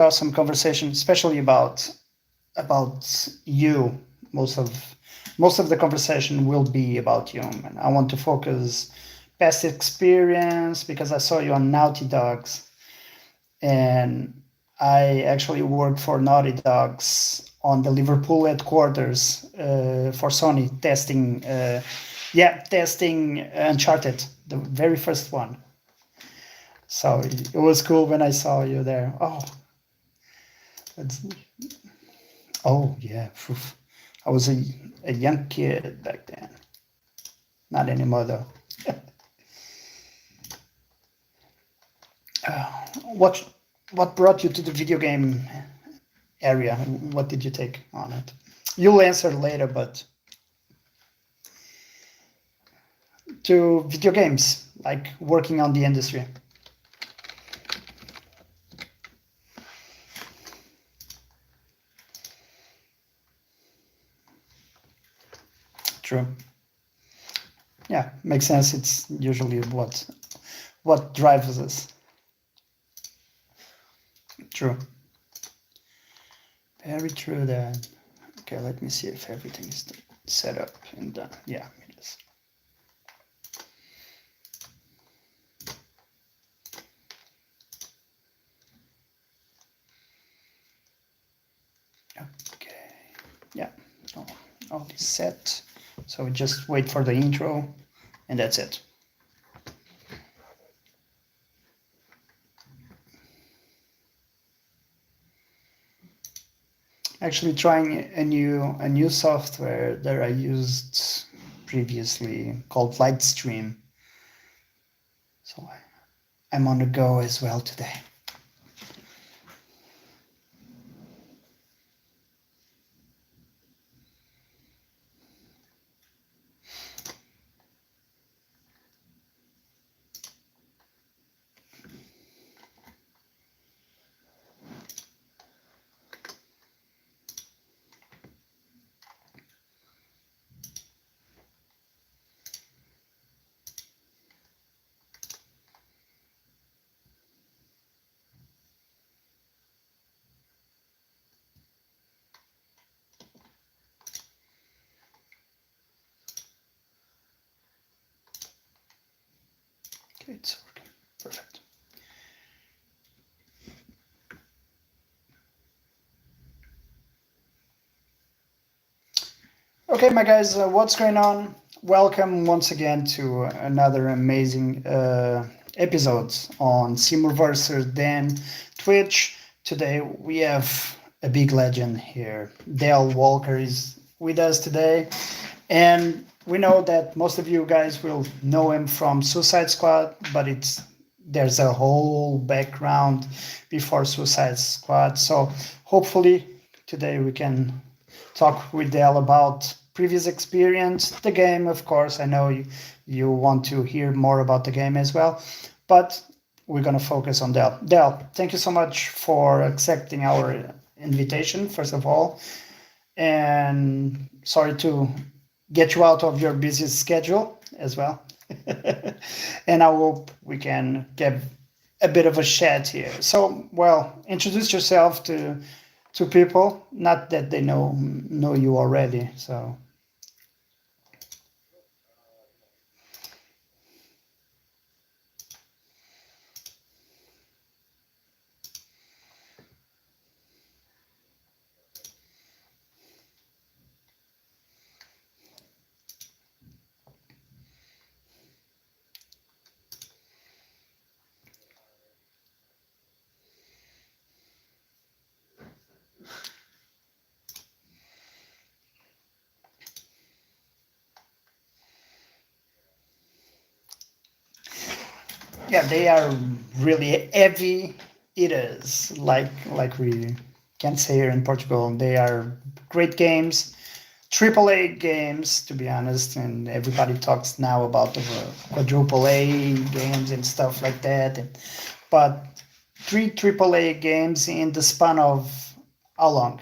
awesome conversation, especially about you. Most of the conversation will be about you, and I want to focus past experience because I saw you on Naughty Dogs, and I actually worked for Naughty Dogs on the Liverpool headquarters for Sony, testing Uncharted, the very first one. So it was cool when I saw you there. That's, oh yeah, I was a young kid back then. Not anymore though. what what brought you to the video game area? What did you take on it? You'll answer later, but to video games, like working on the industry. True. Yeah, makes sense. It's usually what drives us. True. Very true that. Okay, let me see if everything is set up and done. Yeah, it is. Okay. Yeah. All is set. So we just wait for the intro and that's it. Actually trying a new software that I used previously called Lightstream. So I'm on the go as well today. Okay, it's working. Perfect. Okay, my guys, what's going on? Welcome once again to another amazing episode on Simulverser Dan Twitch. Today we have a big legend here. Del Walker is with us today, and we know that most of you guys will know him from Suicide Squad, but there's a whole background before Suicide Squad. So hopefully today we can talk with Del about previous experience, the game, of course. I know you want to hear more about the game as well, but we're going to focus on Del. Del, thank you so much for accepting our invitation, first of all. And sorry to get you out of your busy schedule as well. And I hope we can get a bit of a chat here. So, well, introduce yourself to people, not that they know you already. So yeah, they are really heavy eaters, like we can say here in Portugal. They are great games, AAA games, to be honest, and everybody talks now about the quadruple A games and stuff like that. But 3 AAA games in the span of how long?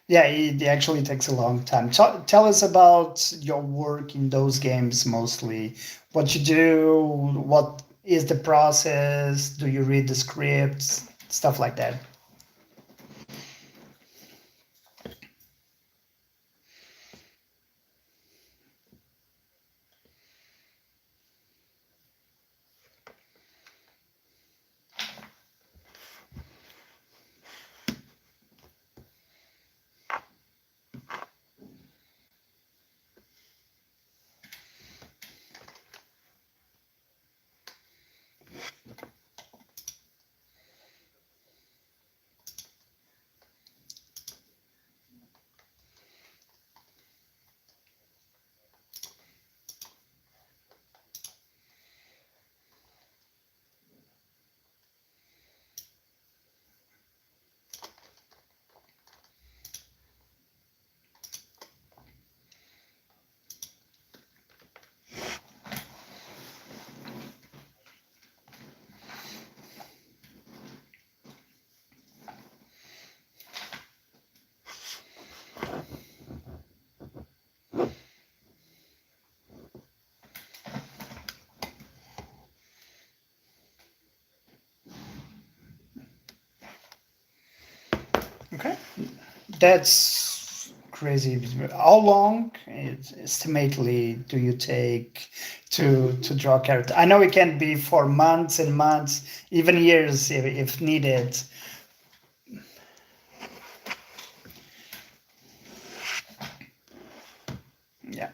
Yeah, it actually takes a long time. Tell us about your work in those games mostly. What you do, what is the process? Do you read the scripts? Stuff like that. Okay. That's crazy. How long, estimately, do you take to draw a character? I know it can be for months and months, even years if needed. Yeah.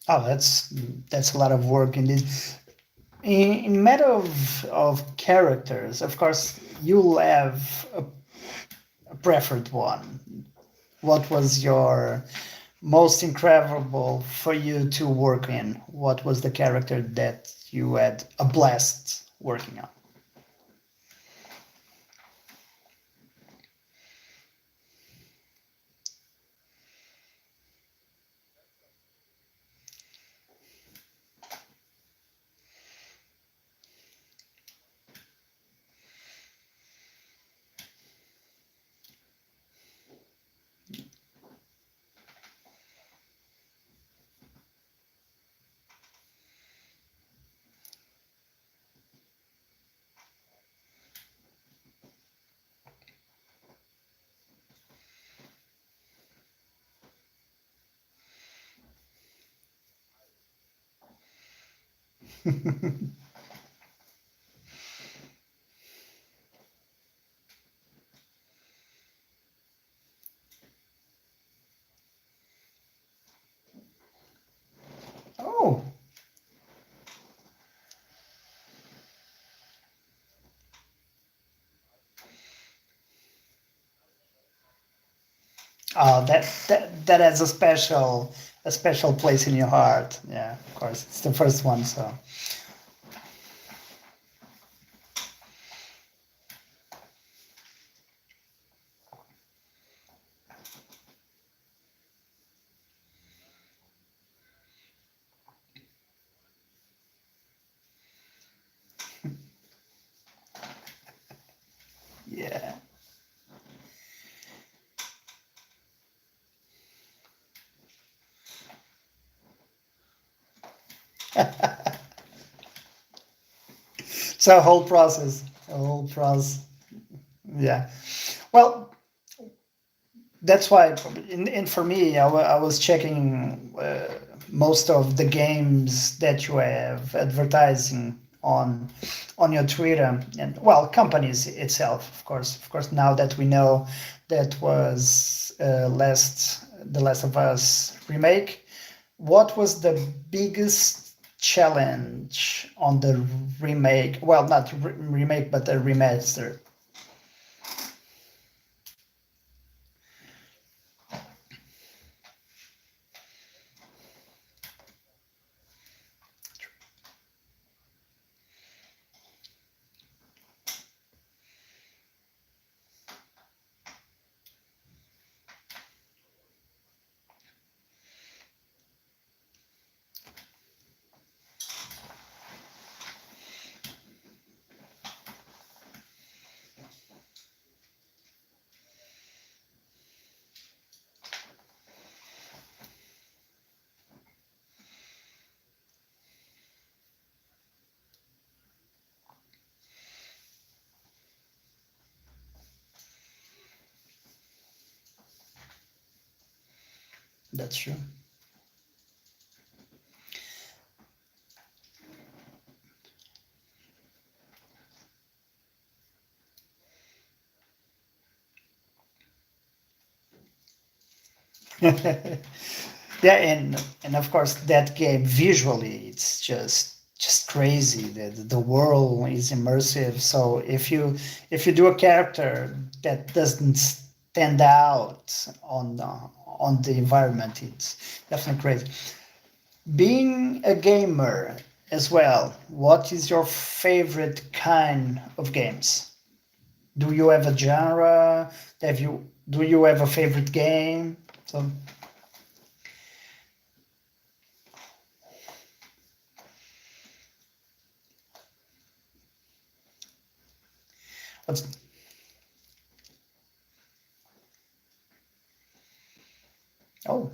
Oh, that's a lot of work in this. In matter of characters, of course, you'll have a preferred one. What was your most incredible for you to work in? What was the character that you had a blast working on? Oh, that has a special place in your heart. Yeah, of course, it's the first one. So yeah. It's a whole process. A whole process. Yeah. Well, that's why, and for me, I was checking most of the games that you have advertising on your Twitter, and well, companies itself, of course. Now that we know that was the Last of Us remake, what was the biggest challenge on the remake? Well, not remake, but the remaster. That's true. Yeah, and of course that game visually it's just crazy. The world is immersive. So if you do a character that doesn't stand out on the environment, it's definitely crazy. Being a gamer as well, what is your favorite kind of games? Do you have a genre? Do you have a favorite game? So what's oh.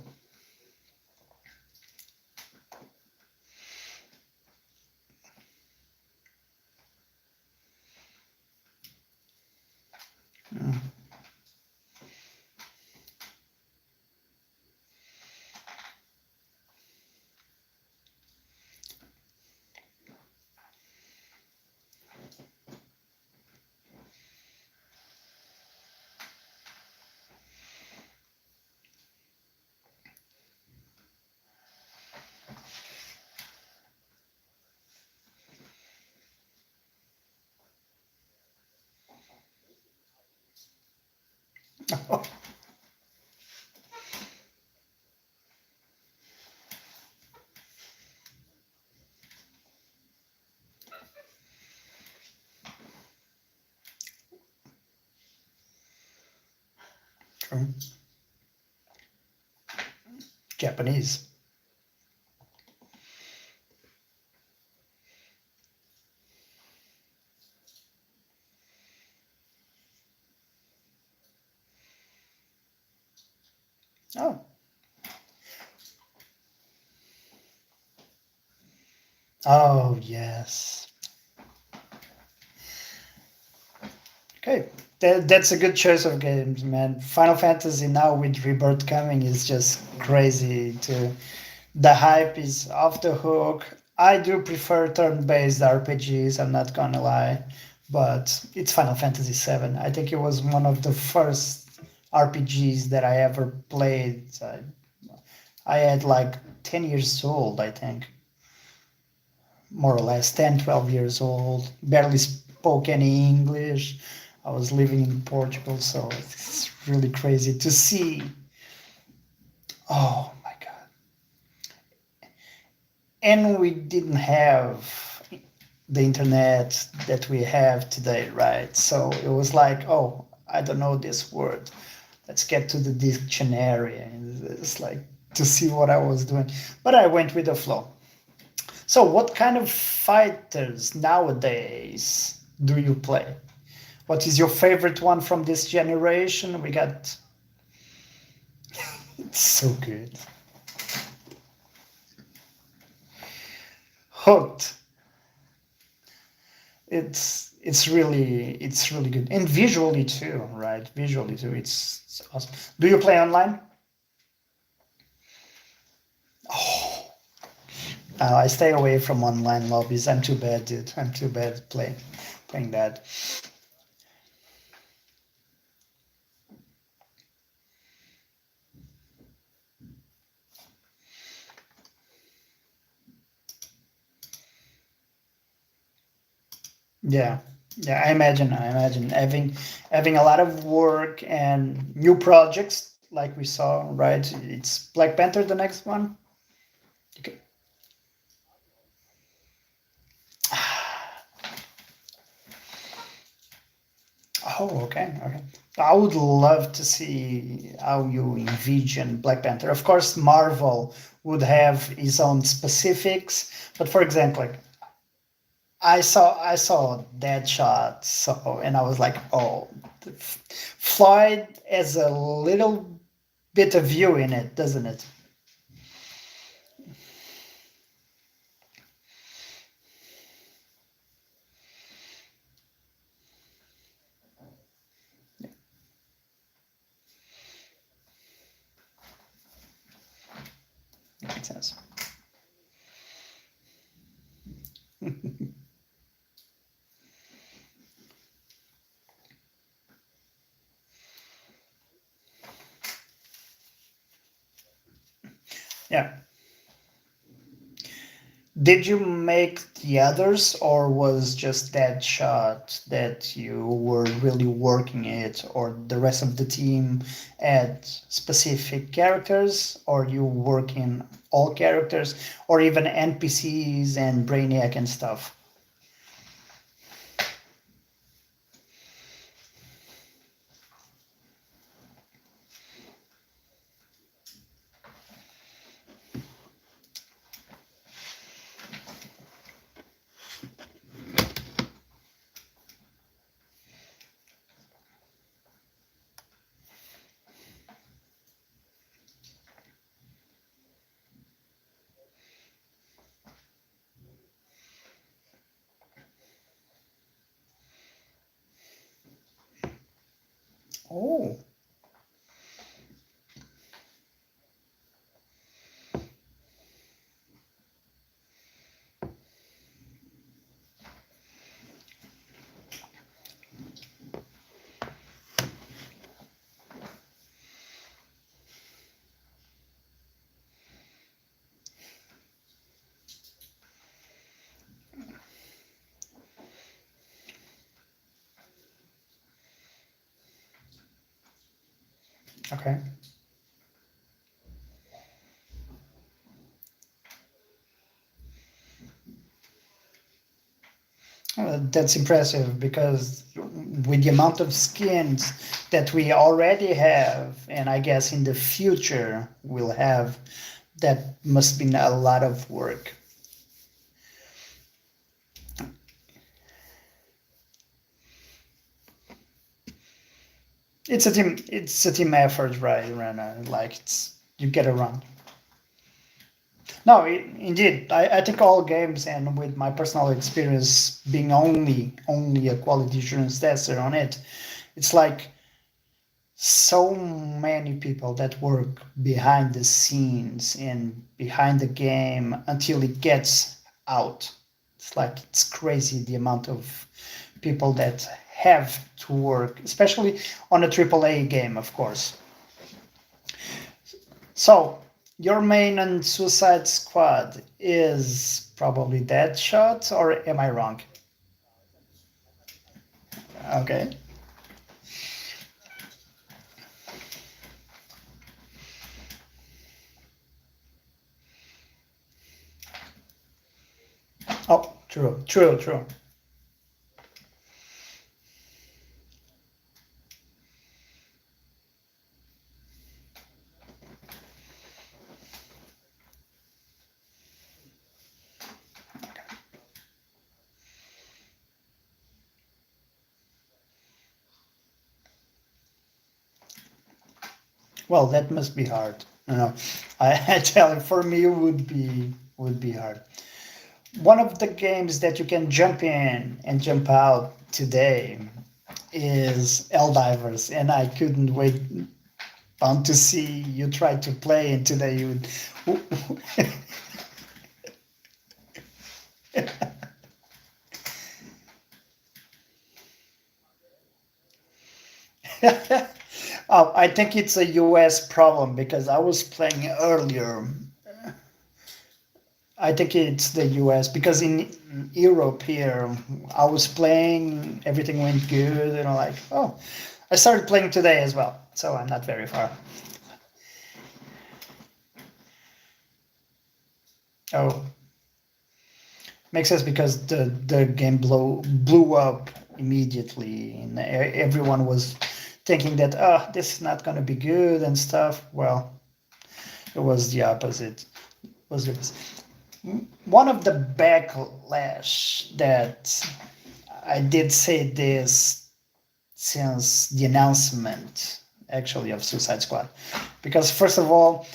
True. Japanese. Oh, oh yes. Okay, that's a good choice of games, man. Final Fantasy now with Rebirth coming is just crazy. The hype is off the hook. I do prefer turn-based RPGs. I'm not gonna lie, but it's Final Fantasy VII. I think it was one of the first RPGs that I ever played. I had like 10 years old, I think, more or less 10, 12 years old, barely spoke any English. I was living in Portugal, so it's really crazy to see. Oh my God. And we didn't have the internet that we have today, right? So it was like, oh, I don't know this word. Let's get to the dictionary. And it's like to see what I was doing. But I went with the flow. So, what kind of fighters nowadays do you play? What is your favorite one from this generation? We got it's so good. Hooked. It's really good, and visually too, right? Visually too, it's awesome. Do you play online? Oh, I stay away from online lobbies. I'm too bad, dude. I'm too bad at playing that. Yeah, yeah. I imagine having a lot of work and new projects like we saw, right? It's Black Panther, the next one. Okay. Oh, okay, okay. I would love to see how you envision Black Panther. Of course, Marvel would have his own specifics, but for example, like I saw Deadshot, so and I was like, oh, Floyd has a little bit of you in it, doesn't it? Makes sense. Yeah. Did you make the others, or was just that shot that you were really working it, or the rest of the team had specific characters, or you working all characters, or even NPCs and Brainiac and stuff? Oh, okay. That's impressive because with the amount of skins that we already have, and I guess in the future we'll have, that must be a lot of work. It's a team effort, right, Rana? Like it's you get around. No, indeed, I think all games, and with my personal experience being only a quality assurance tester on it, it's like so many people that work behind the scenes and behind the game until it gets out. It's like it's crazy the amount of people that have to work, especially on a AAA game, of course. So your main on Suicide Squad is probably Deadshot, or am I wrong? Okay. Oh, true, true, true. Well, that must be hard. I tell you, for me, it would be hard. One of the games that you can jump in and jump out today is Eldivers, and I couldn't wait on to see you try to play, and today you would. Oh, I think it's a US problem because I was playing earlier. I think it's the US because in Europe here, I was playing, everything went good, and I'm like, oh, I started playing today as well, so I'm not very far. Oh, makes sense because the game blew up immediately, and everyone was thinking that this is not gonna be good and stuff. Well, it was the opposite. Was it? One of the backlash that I did say this since the announcement actually of Suicide Squad, because first of all,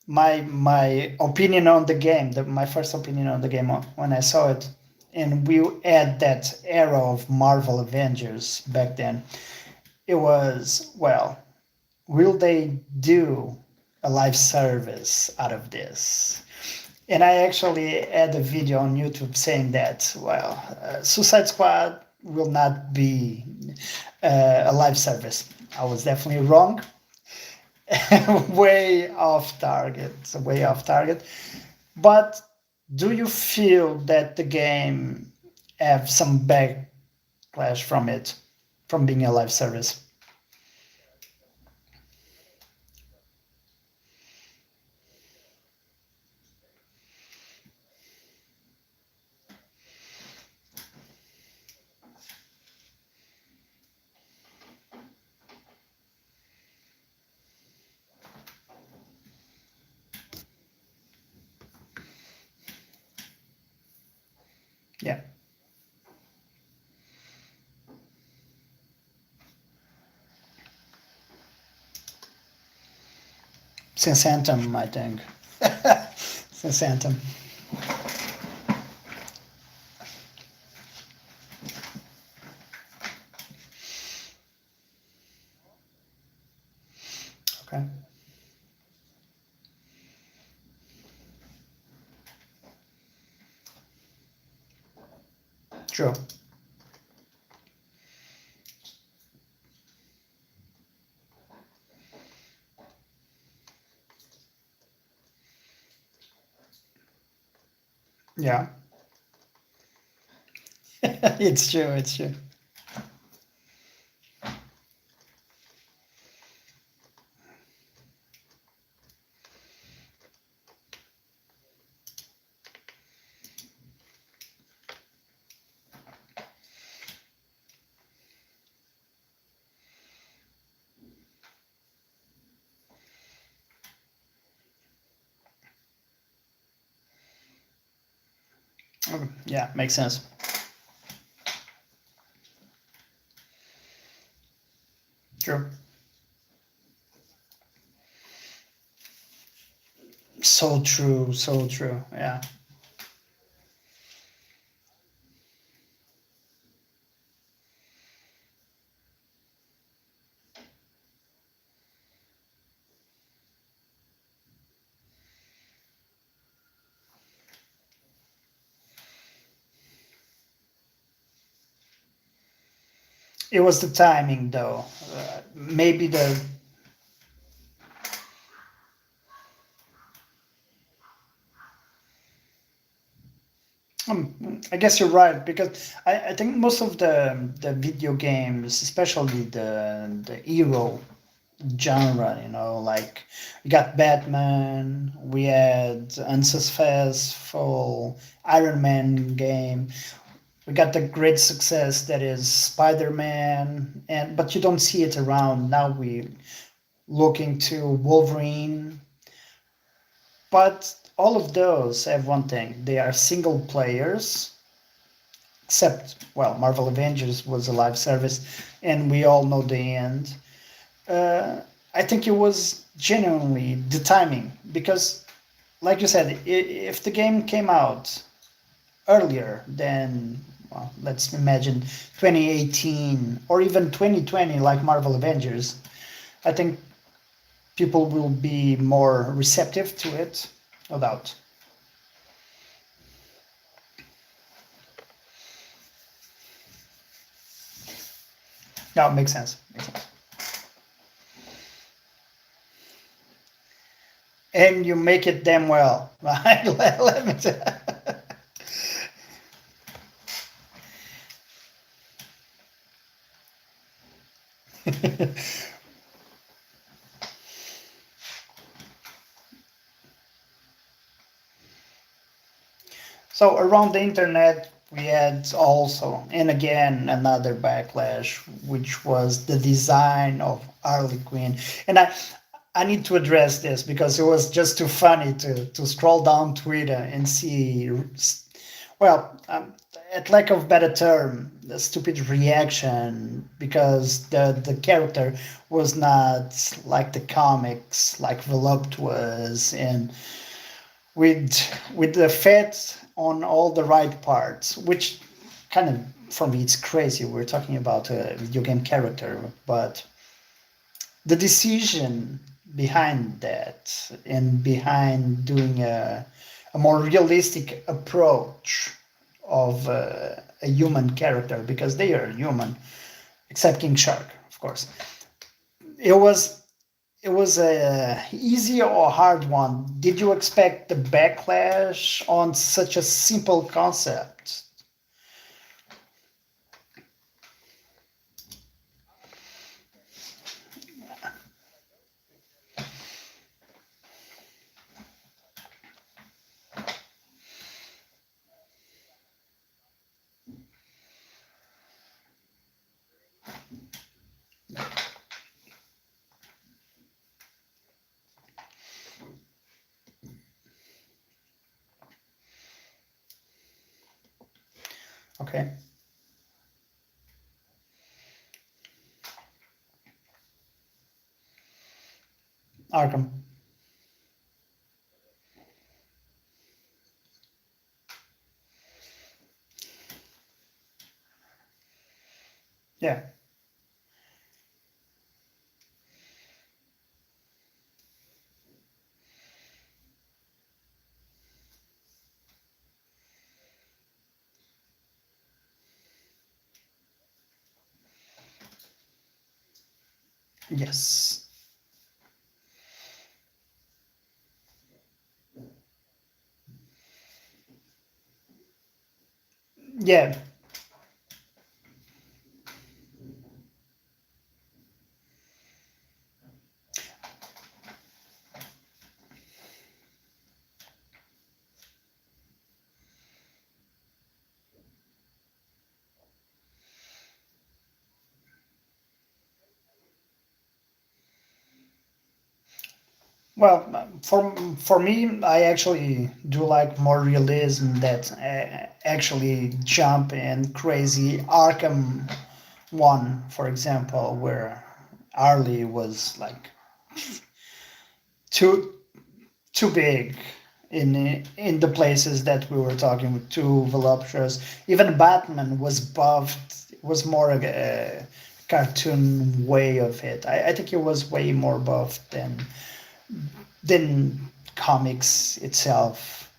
my opinion on the game, my first opinion on the game when I saw it, and we had that era of Marvel Avengers back then. It was, well, will they do a live service out of this? And I actually had a video on YouTube saying that, well, Suicide Squad will not be a live service. I was definitely wrong. Way off target, way off target. But do you feel that the game have some backlash from it, from being a live service? Yeah, since Anthem, I think. Since Anthem. Okay, true. Yeah, it's true. It's true. Okay, yeah, makes sense. True. So true. So true. Yeah. It was the timing, though. Maybe the. I guess you're right because I think most of the video games, especially the hero genre, like we got Batman, we had unsuccessful Iron Man game, we got the great success that is Spider-Man, and but you don't see it around now. We looking to Wolverine, but all of those have one thing: they are single players. Except, well, Marvel Avengers was a live service, and we all know the end. Uh, I think it was genuinely the timing because, like you said, if the game came out earlier than, well, let's imagine 2018 or even 2020, like Marvel Avengers, I think people will be more receptive to it, no doubt. No, makes sense. Makes sense. And you make it damn well, right? Let me So around the internet, we had also, and again, another backlash, which was the design of Harley Quinn. And I need to address this because it was just too funny to scroll down Twitter and see, well, at lack of better term, the stupid reaction because the character was not like the comics, like Voluptuous was, and with the fat on all the right parts, which kind of for me it's crazy. We're talking about a video game character, but the decision behind that and behind doing a more realistic approach of a human character, because they are human, except King Shark, of course. It was it was a easy or hard one. Did you expect the backlash on such a simple concept? Okay, Arkham. Yeah. Yes. Yeah. Well, for me, I actually do like more realism that actually jump and crazy. Arkham one, for example, where Harley was like too too big in the places that we were talking with, too voluptuous. Even Batman was buffed. It was more a cartoon way of it. I think it was way more buffed than comics itself.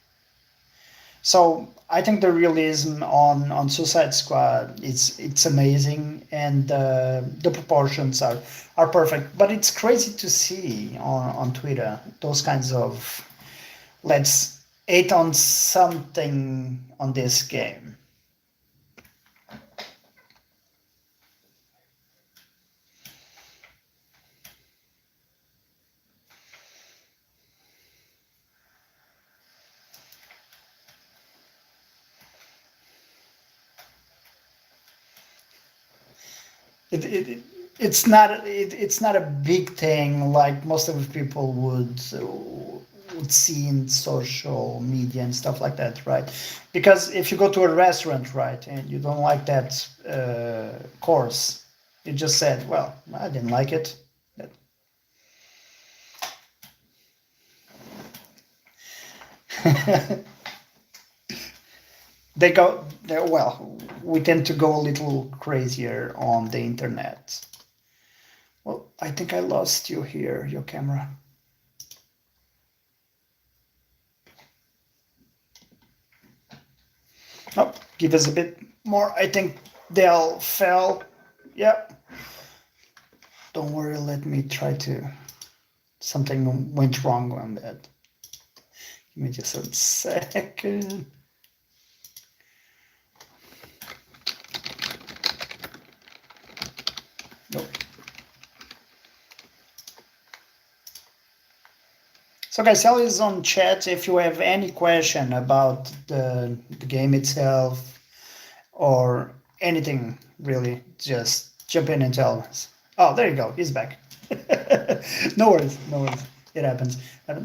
So I think the realism on Suicide Squad it's amazing, and the proportions are perfect. But it's crazy to see on Twitter those kinds of let's hate on something on this game. It, it, it it's not a big thing like most of the people would see in social media and stuff like that, right? Because if you go to a restaurant, right, and you don't like that course, you just said, well, I didn't like it. well, we tend to go a little crazier on the internet. Well, I think I lost you here, your camera. Oh, give us a bit more. I think Del fell. Yep. Don't worry, let me try to. Something went wrong on that. Give me just a second. Nope. So guys, tell us on chat if you have any question about the game itself or anything really. Just jump in and tell us. Oh, there you go. He's back. No worries. No worries. It happens.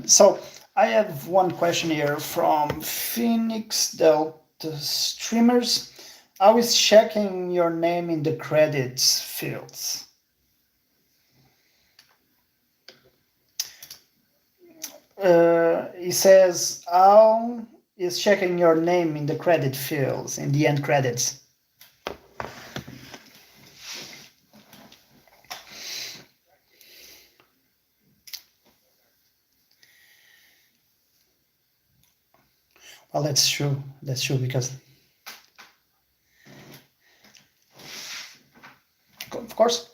So I have one question here from Phoenix Delta Streamers. How is checking your name in the credits fields? He says, how is checking your name in the credit fields, in the end credits? Well, that's true. That's true because, of course.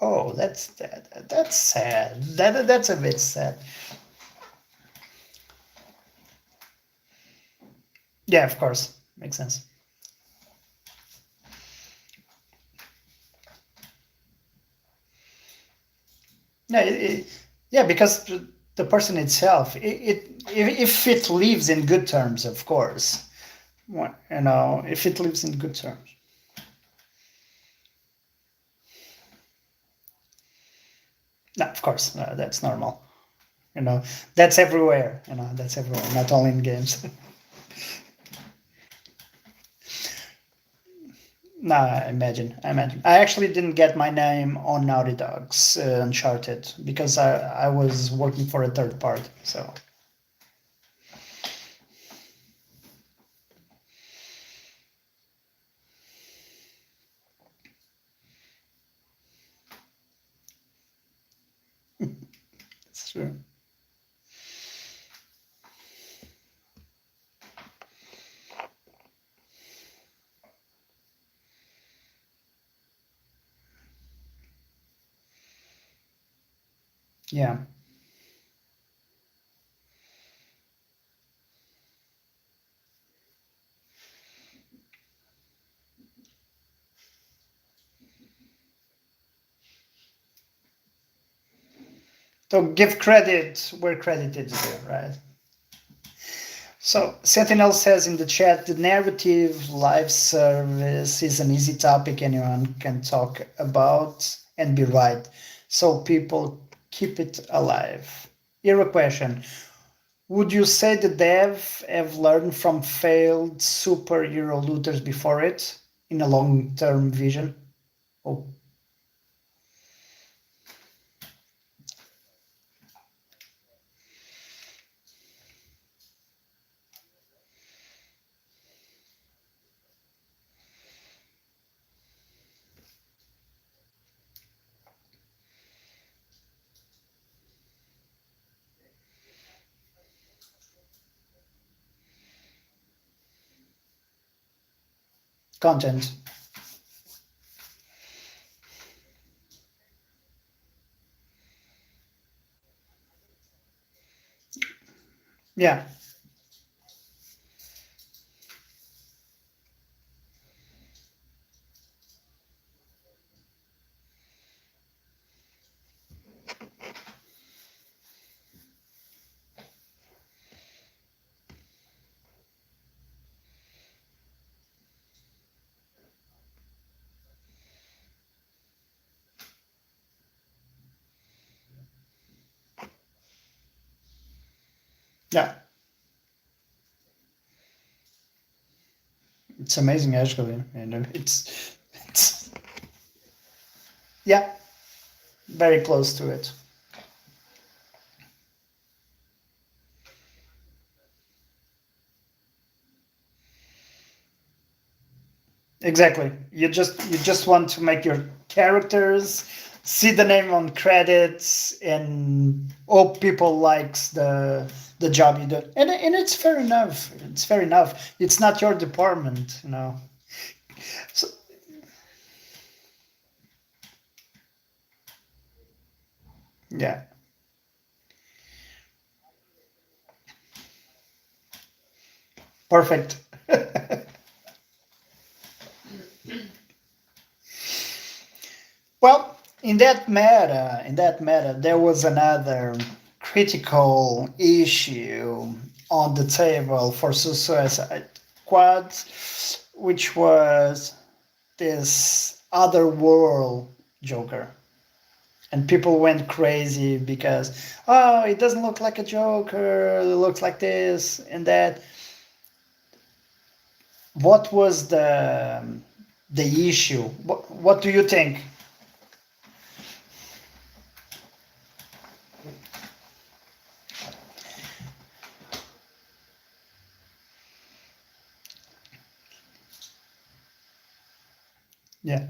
Oh, that's sad. That's a bit sad. Yeah, of course, makes sense. Yeah, yeah, because the person itself, if it lives in good terms, of course. If it lives in good terms. No, of course, that's normal. That's everywhere. That's everywhere, not only in games. No, I imagine. I actually didn't get my name on Naughty Dog's Uncharted because I was working for a third party. So it's true. Yeah. So give credit where credit is due, right? So Sentinel says in the chat, the narrative live service is an easy topic anyone can talk about and be right. So people keep it alive. Here a question. Would you say the dev have learned from failed superhero looters before it in a long-term vision? Oh, content. Yeah. Yeah. It's amazing, actually. And it's yeah, very close to it. Exactly. You just want to make your characters see the name on credits and hope people likes the job you do. And it's fair enough. It's fair enough. It's not your department, you know. So, yeah. Perfect. Well, in that matter, there was another critical issue on the table for Suicide Squad, which was this other world Joker. And people went crazy because, oh, it doesn't look like a Joker, it looks like this and that. What was the issue? What do you think? Yeah.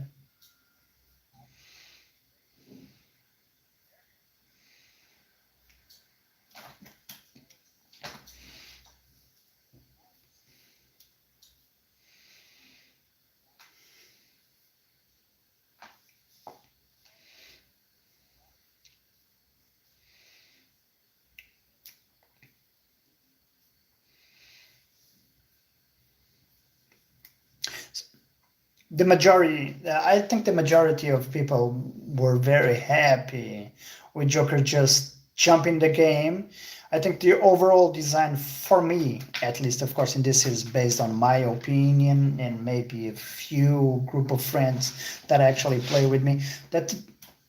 I think the majority of people were very happy with Joker just jumping the game. I think the overall design, for me at least, of course, and this is based on my opinion and maybe a few group of friends that actually play with me, that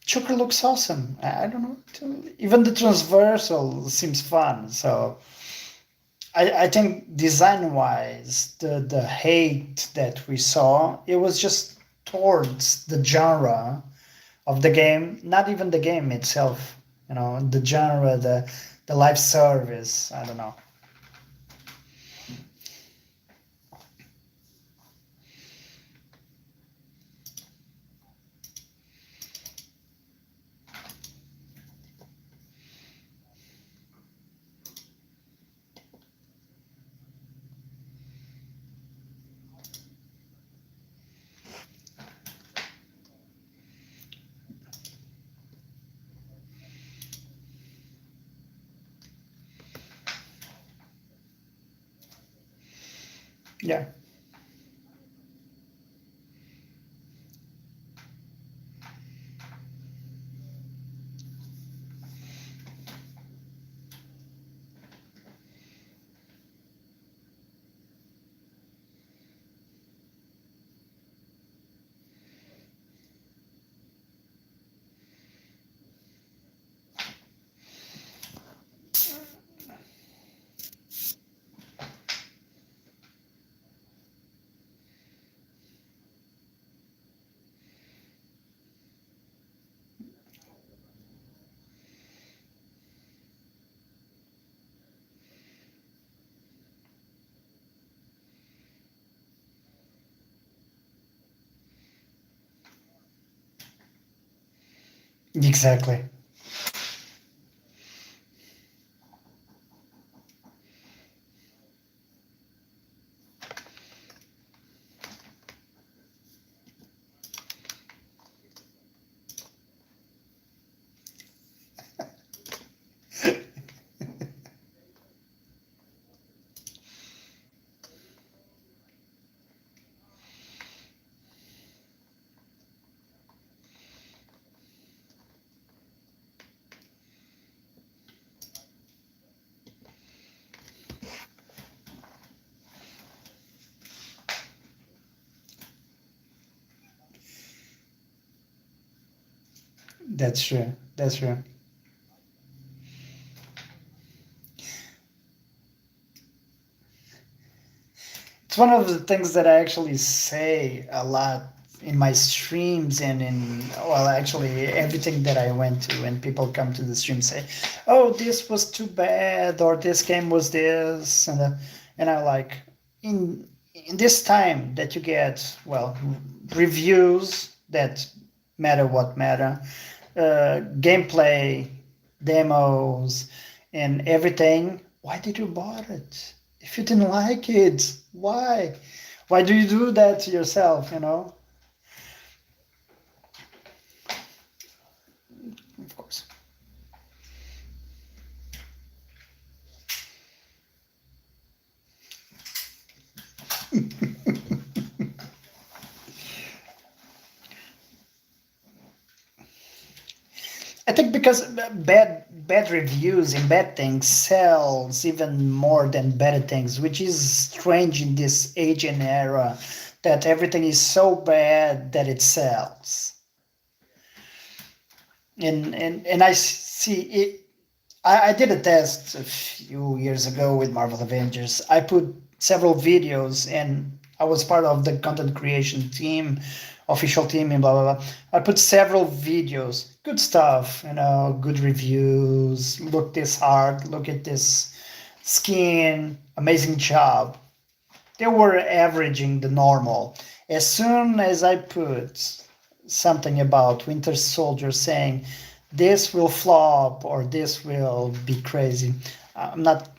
Joker looks awesome. I don't know, even the transversal seems fun. So I think design wise, the hate that we saw, it was just towards the genre of the game, not even the game itself. You know, the genre, the live service. I don't know. Yeah, exactly. That's true. That's true. It's one of the things that I actually say a lot in my streams and in, well, actually everything that I went to, and people come to the stream say, "Oh, this was too bad," or "This game was this," and I like, in this time that you get, well, reviews that matter what matter, gameplay, demos, and everything. Why did you bought it? If you didn't like it, why? Why do you do that to yourself? Of course. I think because bad reviews and bad things sells even more than better things, which is strange in this age and era that everything is so bad that it sells. And I see it. I did a test a few years ago with Marvel Avengers. I put several videos, and I was part of the content creation team, official team, and blah blah blah. I put several videos, good stuff, good reviews. Look this hard, look at this skin, amazing job. They were averaging the normal. As soon as I put something about Winter Soldier saying this will flop or this will be crazy, I'm not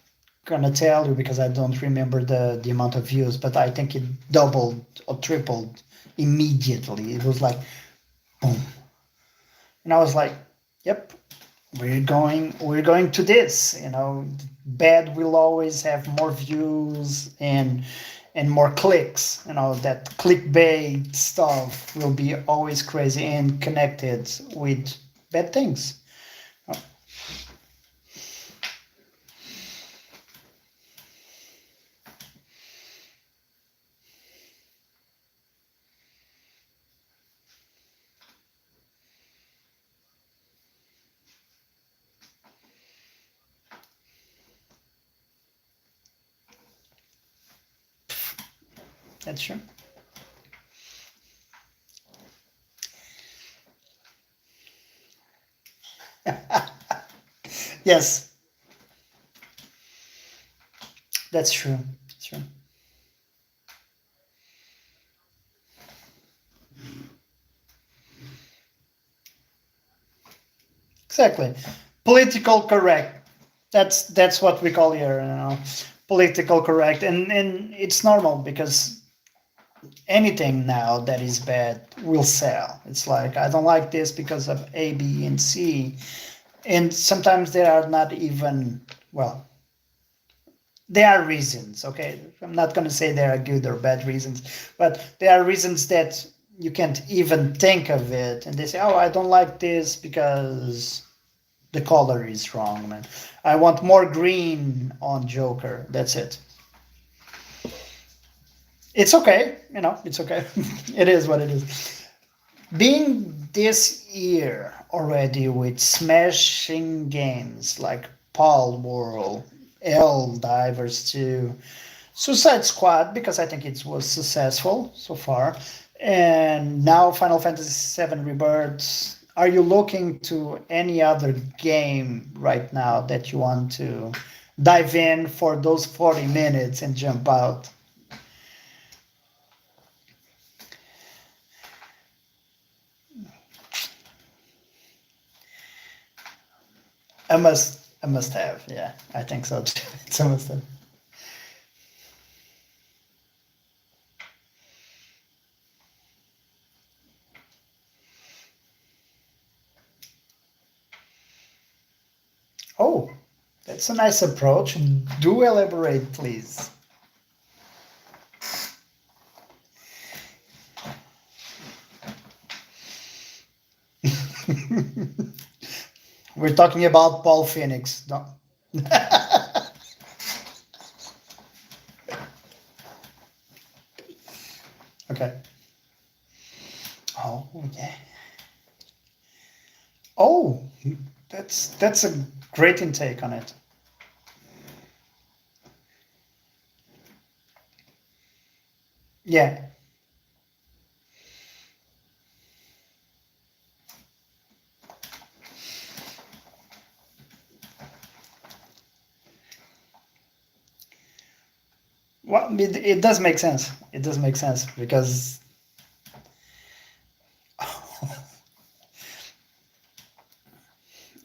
gonna tell you because I don't remember the amount of views, but I think it doubled or tripled immediately. It was like boom, and I was like, "Yep, we're going to this." Bad will always have more views and more clicks. That clickbait stuff will be always crazy and connected with bad things. That's true. Yes, that's true. That's true. Exactly. Political correct. That's what we call here, political correct, and it's normal because anything now that is bad will sell. It's like I don't like this because of A, B, and C, and sometimes there are not even, well, there are reasons. Okay, I'm not going to say there are good or bad reasons, but there are reasons that you can't even think of it, and they say, "Oh, I don't like this because the color is wrong, man. I want more green on Joker." That's it. It's okay, it's okay. It is what it is. Being this year already with smashing games like Paul World, Divers 2, Suicide Squad, because I think it was successful so far, and now Final Fantasy VII Rebirth. Are you looking to any other game right now that you want to dive in for those 40 minutes and jump out? I must have. Yeah, I think so too. It's a must have. Oh, that's a nice approach. Do elaborate, please. We're talking about Paul Phoenix. No. Okay. Oh, yeah. Oh, that's a great intake on it. Yeah. Well, it does make sense. It does make sense because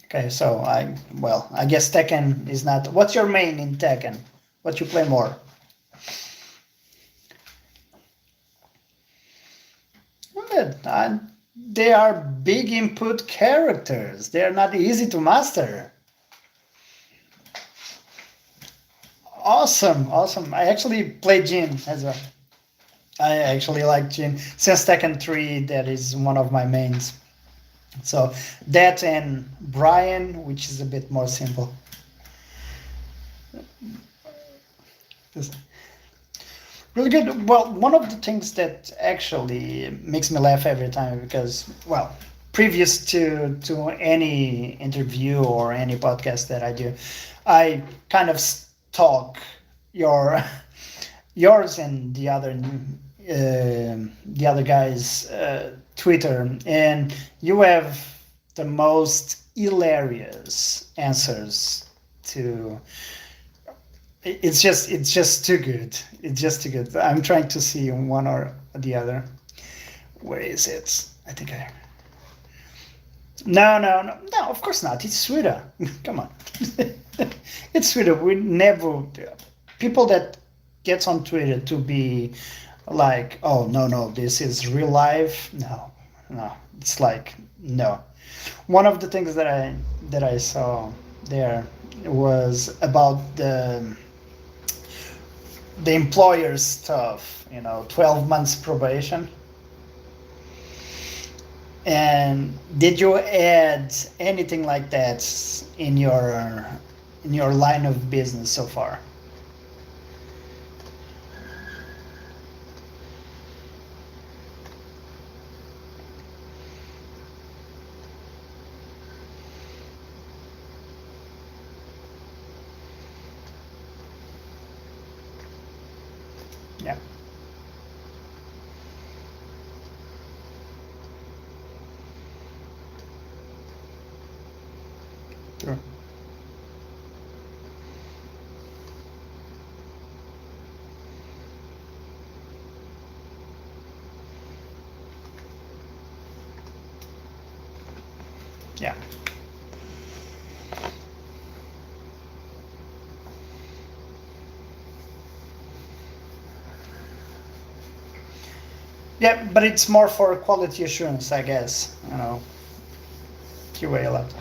okay, so I guess Tekken is not. What's your main in Tekken? What you play more? Good. They are big input characters. They are not easy to master. Awesome, awesome. I actually play Jin as well. I actually like Jin. Since Tekken 3, that is one of my mains. So that and Brian, which is a bit more simple. Really good. Well, one of the things that actually makes me laugh every time because, well, previous to any interview or any podcast that I do, I kind of stalk your yours and the other guy's Twitter, and you have the most hilarious answers to it's just too good. It's just too good. I'm trying to see one or the other. Where is it? I think I. No, no, no, no. Of course not. It's Twitter. Come on. It's Twitter. We never people that gets on Twitter to be like, oh no, no, this is real life. No, no. It's like no. One of the things that I saw there was about the employer stuff, 12 months probation. And did you add anything like that in your line of business so far? Yeah, true. Yeah. Yeah, but it's more for quality assurance, I guess. QA a lot.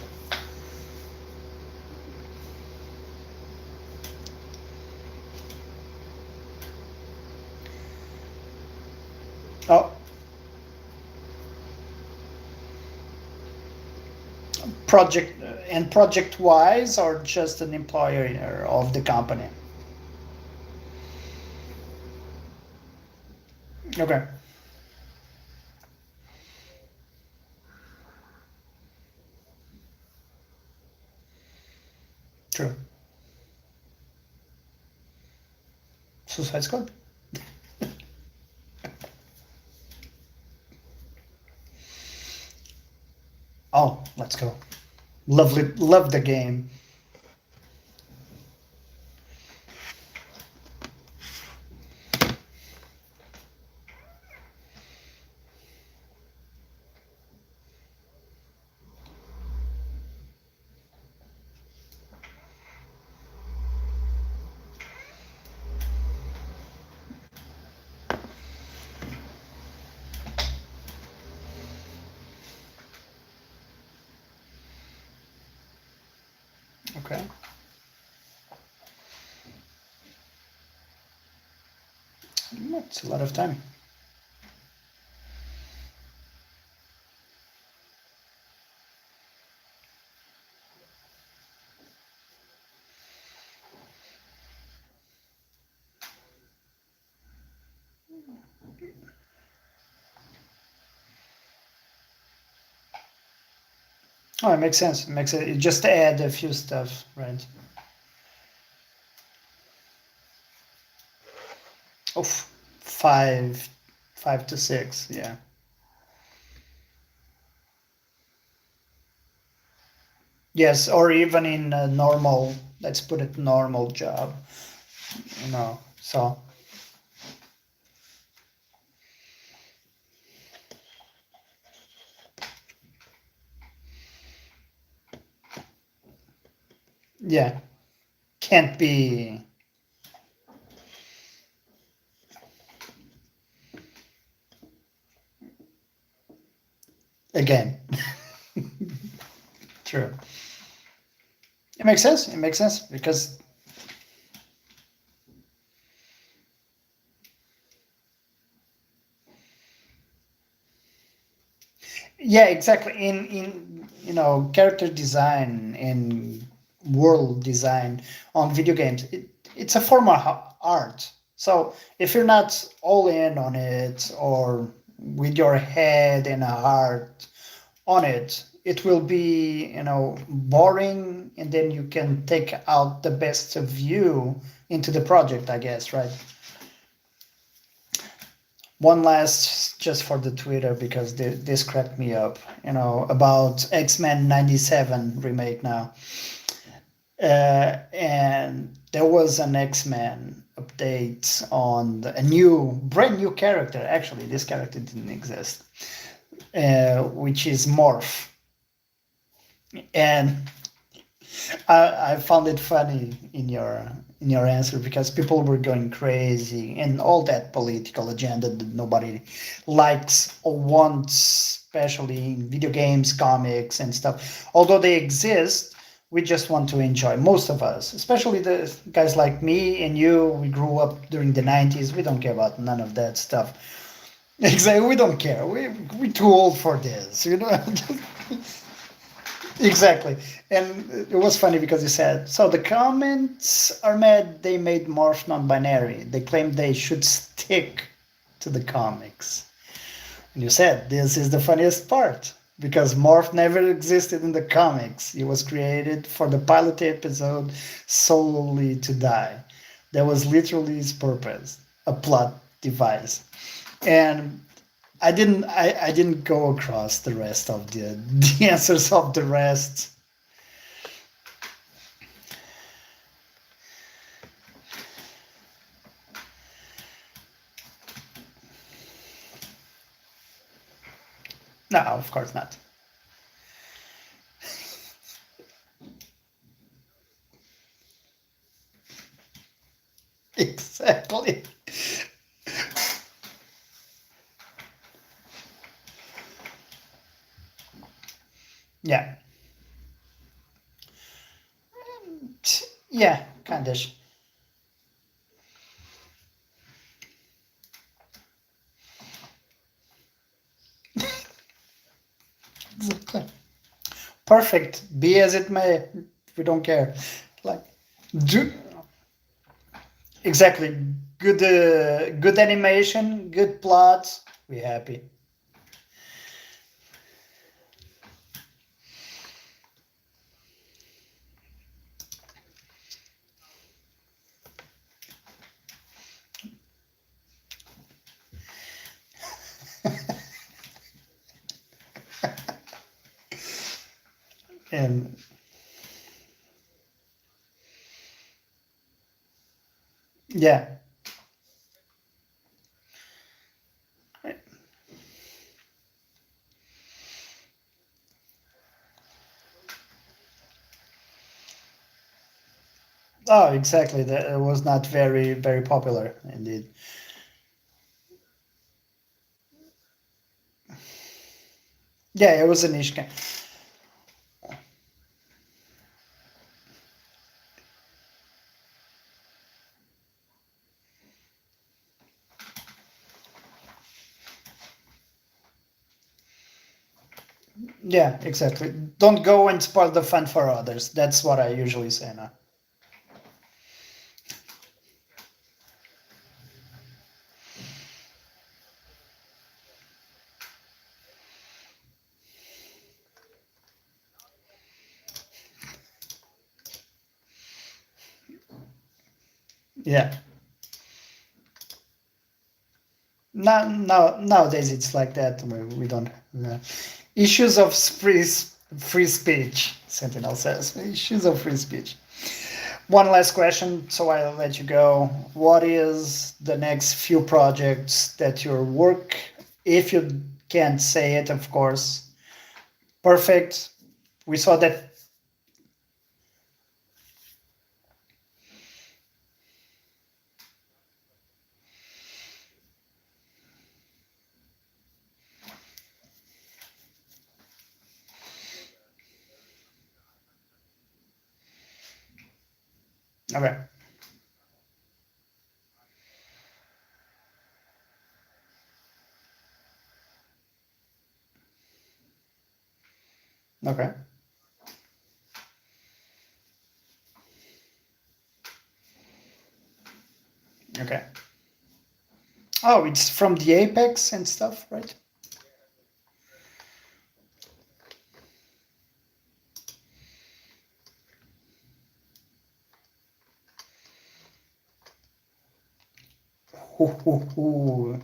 Oh, project wise or just an employer of the company? Okay, true. Suicide Squad. Oh, let's go. Lovely, love the game. Okay. It's a lot of time. Oh, it makes sense. It makes it just add a few stuff, right? Oof. five, 5 to 6. Yeah. Yes, or even in a normal, let's put it normal job, So, yeah, can't be again. True. It makes sense. It makes sense because yeah, exactly. In character design and world design on video games, it's a form of art. So if you're not all in on it or with your head and a heart on it, it will be boring, and then you can take out the best of you into the project, I guess, right? One last, just for the Twitter, because this cracked me up, about X-Men 97 remake now. And there was an X-Men update on a brand new character. Actually, this character didn't exist, which is Morph. And I found it funny in your answer because people were going crazy and all that political agenda that nobody likes or wants, especially in video games, comics, and stuff. Although they exist, we just want to enjoy. Most of us, especially the guys like me and you, we grew up during the 90s. We don't care about none of that stuff. Exactly, we don't care. We're too old for this. Exactly. And it was funny because you said, so the comments are mad they made Morph non-binary. They claim they should stick to the comics. And you said, this is the funniest part because Morph never existed in the comics. He was created for the pilot episode solely to die. That was literally his purpose, a plot device. And I didn't go across the rest of the answers of the rest. No, of course not. Exactly. Yeah. Yeah, kind of. Perfect. Be as it may. We don't care. Like, do exactly. Good animation, good plot. We happy. And yeah. Oh, exactly. That was not very popular indeed. Yeah, it was a niche game. Yeah, exactly. Don't go and spoil the fun for others. That's what I usually say now. Yeah. Nowadays it's like that. We don't. Issues of free speech. Sentinel says issues of free speech. One last question, so I'll let you go. What is the next few projects that your work, if you can't say it, of course, perfect. We saw that. Okay. Okay. Okay. Oh, it's from the Apex and stuff, right? Ooh, ooh, ooh.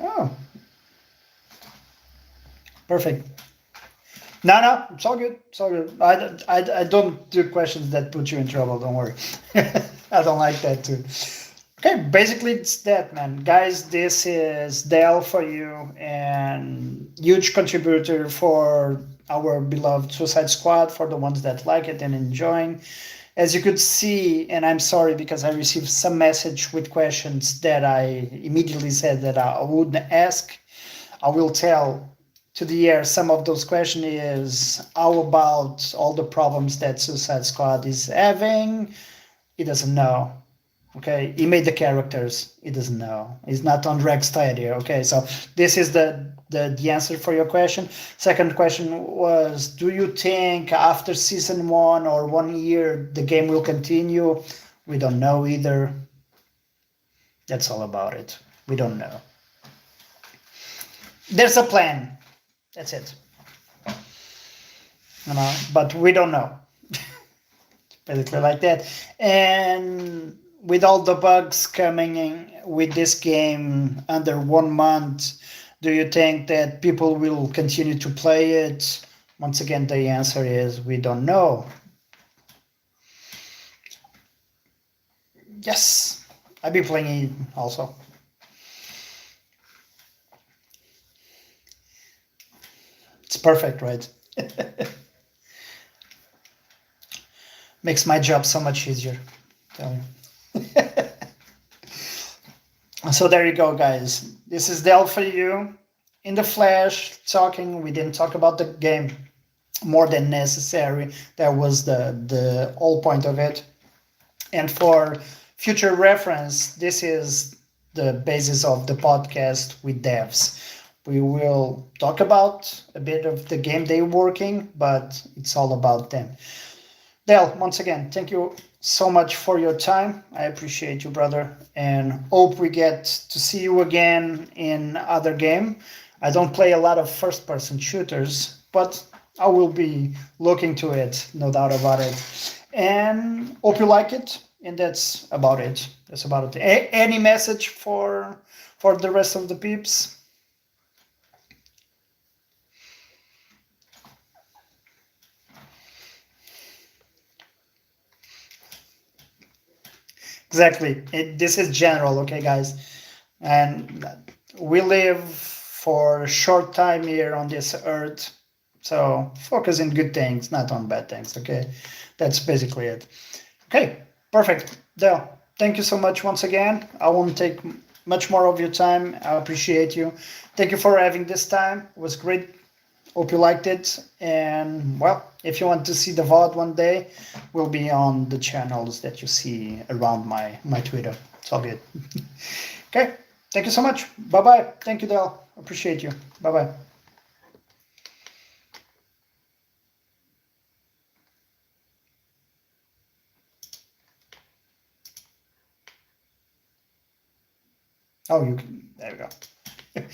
Oh, perfect. No, it's all good. It's all good. I don't do questions that put you in trouble. Don't worry. I don't like that too. Okay, basically it's that, man. Guys, this is Dell for you, and huge contributor for our beloved Suicide Squad, for the ones that like it and enjoying. As you could see, and I'm sorry because I received some message with questions that I immediately said that I wouldn't ask. I will tell to the air some of those questions is how about all the problems that Suicide Squad is having? He doesn't know. Okay, he made the characters. He doesn't know. He's not on Reg Stadia. Okay, so this is the answer for your question. Second question was, do you think after season 1 or 1 year the game will continue? We don't know either. That's all about it. We don't know. There's a plan. That's it. But we don't know. Basically like that. And with all the bugs coming in with this game under 1 month, do you think that people will continue to play it? Once again, the answer is we don't know. Yes, I've been playing it also. It's perfect, right? Makes my job so much easier. Tell you. So there you go, guys. This is Dell for you in the flash talking. We didn't talk about the game more than necessary. That was the whole point of it. And for future reference, this is the basis of the podcast with devs. We will talk about a bit of the game they're working, but it's all about them. Dale, once again, thank you so much for your time. I appreciate you, brother, and hope we get to see you again in other game. I don't play a lot of first-person shooters, but I will be looking to it, no doubt about it. And hope you like it. And that's about it. That's about it. Any message for the rest of the peeps? Exactly. This is general, okay, guys? And we live for a short time here on this earth. So focus on good things, not on bad things, okay? That's basically it. Okay, perfect. Dale, thank you so much once again. I won't take much more of your time. I appreciate you. Thank you for having this time. It was great. Hope you liked it. And well, if you want to see the VOD one day, we'll be on the channels that you see around my Twitter. It's all good. Okay, thank you so much. Bye bye. Thank you, Dale. Appreciate you. Bye bye. Oh, you can. There we go.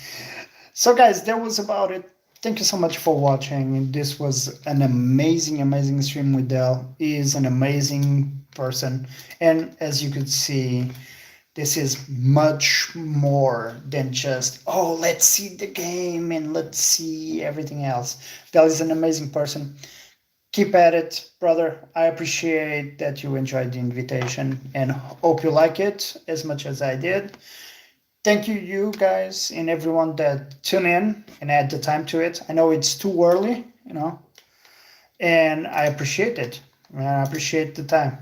So, guys, that was about it. Thank you so much for watching. This was an amazing, amazing stream with Dell. He is an amazing person. And as you could see, this is much more than just, oh, let's see the game and let's see everything else. Del is an amazing person. Keep at it, brother. I appreciate that you enjoyed the invitation and hope you like it as much as I did. Thank you, you guys, and everyone that tune in and add the time to it. I know it's too early, and I appreciate it. I appreciate the time.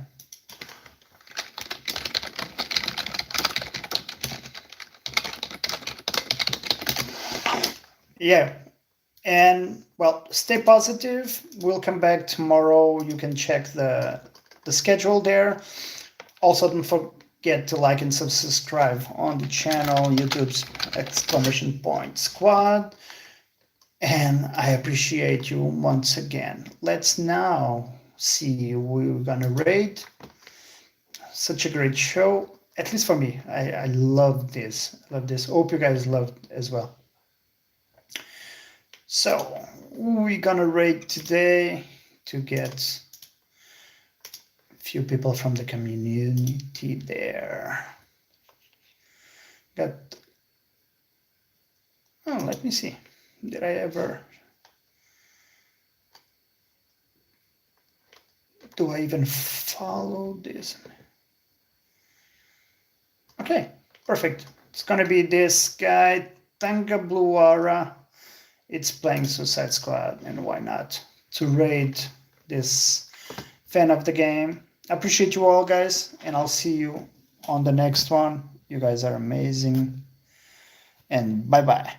Yeah, and well, stay positive. We'll come back tomorrow. You can check the schedule there. Also, don't forget to like and subscribe on the channel, YouTube's !Squad. And I appreciate you once again. Let's now see who we're gonna rate. Such a great show, at least for me. I love this. I love this. Hope you guys loved as well. So we're gonna rate today to get a few people from the community there. Got. Oh, let me see. Did I ever? Do I even follow this? Okay, perfect. It's gonna be this guy, Tanga Bluara. It's playing Suicide Squad, and why not? To raid this fan of the game. I appreciate you all, guys, and I'll see you on the next one. You guys are amazing, and bye bye.